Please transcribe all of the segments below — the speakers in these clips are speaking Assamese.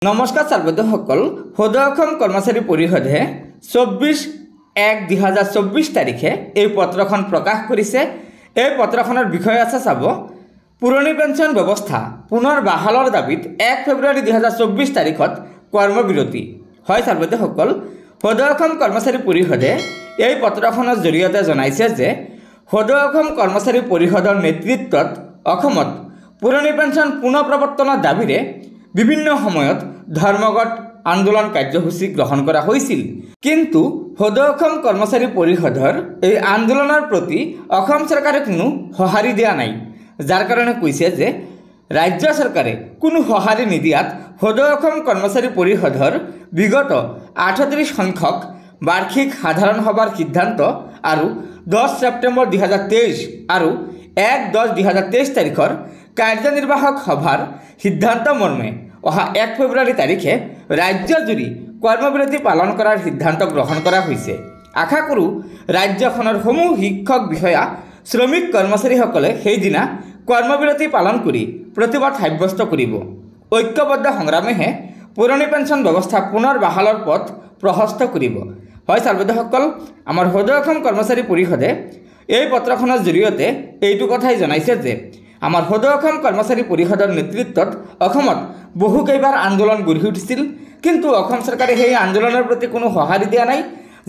নমস্কাৰ ছাত্ৰসকল, সদৌ অসম কৰ্মচাৰী পৰিষদে 24/1/2024 তাৰিখে এই পত্ৰখন প্ৰকাশ কৰিছে। এই পত্ৰখনৰ বিষয় আছে চাব পুৰণি পেঞ্চন ব্যৱস্থা পুনৰ বাহালৰ দাবীত 1 ফেব্ৰুৱাৰী 2024 তাৰিখত কৰ্মবিৰতি হয়। ছাত্ৰসকল, সদৌ অসম কৰ্মচাৰী পৰিষদে এই পত্ৰখনৰ জৰিয়তে জনাইছে যে সদৌ অসম কৰ্মচাৰী পৰিষদৰ নেতৃত্বত অসমত পুৰণি পেঞ্চন পুনৰ প্ৰৱৰ্তনৰ দাবীৰে বিভিন্ন সময়ত ধৰ্মঘট আন্দোলন কাৰ্যসূচী গ্ৰহণ কৰা হৈছিল। কিন্তু সদৌ অসম কৰ্মচাৰী পৰিষদৰ এই আন্দোলনৰ প্ৰতি অসম চৰকাৰে কোনো সঁহাৰি দিয়া নাই, যাৰ কাৰণে কৈছে যে ৰাজ্য চৰকাৰে কোনো সঁহাৰি নিদিয়াত সদৌ অসম কৰ্মচাৰী পৰিষদৰ বিগত 38 সংখ্যক বাৰ্ষিক সাধাৰণ সভাৰ সিদ্ধান্ত আৰু 10 ছেপ্টেম্বৰ 2023 আৰু 1/10/2023 তাৰিখৰ কাৰ্যনিৰ্বাহক সভাৰ সিদ্ধান্ত মৰ্মে অহা 1 ফেব্ৰুৱাৰী তাৰিখে ৰাজ্যজুৰি কৰ্মবিৰতি পালন কৰাৰ সিদ্ধান্ত গ্ৰহণ কৰা হৈছে। আশা কৰোঁ ৰাজ্যখনৰ সমূহ শিক্ষক বিষয়া শ্ৰমিক কৰ্মচাৰীসকলে সেইদিনা কৰ্মবিৰতি পালন কৰি প্ৰতিবাদ সাব্যস্ত কৰিব। ঐক্যবদ্ধ সংগ্ৰামেহে পুৰণি পেঞ্চন ব্যৱস্থা পুনৰ বাহালৰ পথ প্ৰশস্ত কৰিব। হয় ছাত্ৰসকল, আমাৰ সদৌ অসম কৰ্মচাৰী পৰিষদে এই পত্ৰখনৰ জৰিয়তে এইটো কথাই জনাইছে যে আমাৰ সদৌ অসম কৰ্মচাৰী পৰিষদৰ নেতৃত্বত অসমত বহুকেইবাৰ আন্দোলন গঢ়ি উঠিছিল, কিন্তু অসম চৰকাৰে সেই আন্দোলনৰ প্ৰতি কোনো সঁহাৰি দিয়া নাই,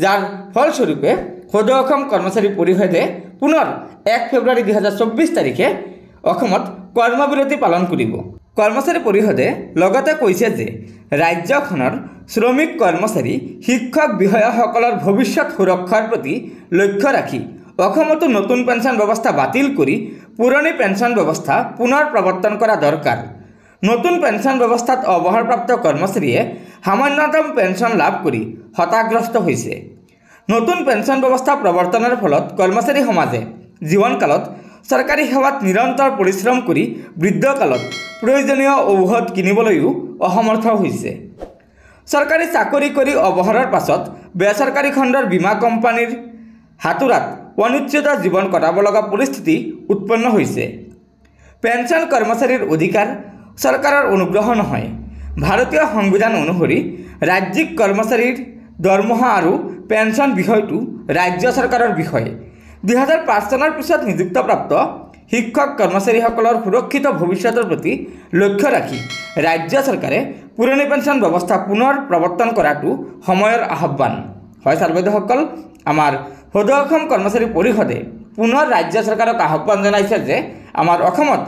যাৰ ফলস্বৰূপে সদৌ অসম কৰ্মচাৰী পৰিষদে পুনৰ 1 ফেব্ৰুৱাৰী 2024 তাৰিখে অসমত কৰ্মবিৰতি পালন কৰিব। কৰ্মচাৰী পৰিষদে লগতে কৈছে যে ৰাজ্যখনৰ শ্ৰমিক কৰ্মচাৰী শিক্ষক বিষয়াসকলৰ ভৱিষ্যত সুৰক্ষাৰ প্ৰতি লক্ষ্য ৰাখি অসমতো নতুন পেঞ্চন ব্যৱস্থা বাতিল কৰি পুৰণি পেঞ্চন ব্যৱস্থা পুনৰ প্ৰৱৰ্তন কৰা দৰকাৰ। নতুন পেঞ্চন ব্যৱস্থাত অৱসৰপ্ৰাপ্ত কৰ্মচাৰীয়ে সামান্যতম পেঞ্চন লাভ কৰি হতাগ্ৰস্ত হৈছে। নতুন পেঞ্চন ব্যৱস্থা প্ৰৱৰ্তনৰ ফলত কৰ্মচাৰী সমাজে জীৱনকালত চৰকাৰী সেৱাত নিৰন্তৰ পৰিশ্ৰম কৰি বৃদ্ধকালত প্ৰয়োজনীয় ঔষধ কিনিবলৈও অসমৰ্থ হৈছে। চৰকাৰী চাকৰি কৰি অৱসৰৰ পাছত বেচৰকাৰী খণ্ডৰ বীমা কোম্পানীৰ হাতোৰাত অনিশ্চিত জীৱন কটাব লগা পৰিস্থিতি উৎপন্ন হৈছে। পেঞ্চন কৰ্মচাৰীৰ অধিকাৰ চৰকাৰৰ অনুগ্ৰহ নহয়। ভাৰতীয় সংবিধান অনুসৰি ৰাজ্যিক কৰ্মচাৰীৰ দৰমহা আৰু পেঞ্চন বিষয়টো ৰাজ্য চৰকাৰৰ বিষয়। 2005 চনৰ পিছত নিযুক্তপ্ৰাপ্ত শিক্ষক কৰ্মচাৰীসকলৰ সুৰক্ষিত ভৱিষ্যতৰ প্ৰতি লক্ষ্য ৰাখি ৰাজ্য চৰকাৰে পুৰণি পেঞ্চন ব্যৱস্থা পুনৰ প্ৰৱৰ্তন কৰাটো সময়ৰ আহ্বান। হয় ছাত্ৰসকল, আমাৰ সদৌ অসম কৰ্মচাৰী পৰিষদে পুনৰ ৰাজ্য চৰকাৰক আহ্বান জনাইছে যে আমাৰ অসমত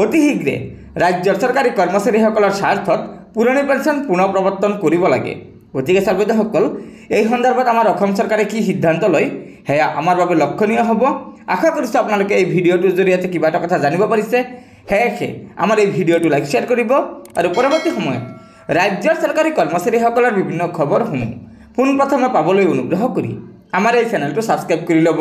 অতি শীঘ্ৰে ৰাজ্যৰ চৰকাৰী কৰ্মচাৰীসকলৰ স্বাৰ্থত পুৰণি পেঞ্চন পুনৰ প্ৰৱৰ্তন কৰিব লাগে। গতিকে ছাত্ৰসকল, এই সন্দৰ্ভত আমাৰ অসম চৰকাৰে কি সিদ্ধান্ত লয় সেয়া আমাৰ বাবে লক্ষণীয় হ'ব। আশা কৰিছোঁ আপোনালোকে এই ভিডিঅ'টোৰ জৰিয়তে কিবা এটা কথা জানিব পাৰিছে। সেয়েহে আমাৰ এই ভিডিঅ'টো লাইক শ্বেয়াৰ কৰিব আৰু পৰৱৰ্তী সময়ত ৰাজ্যৰ চৰকাৰী কৰ্মচাৰীসকলৰ বিভিন্ন খবৰসমূহ পোনপ্ৰথমে পাবলৈ অনুগ্ৰহ কৰি আমাৰ এই চেনেলটো ছাবস্ক্ৰাইব কৰি ল'ব।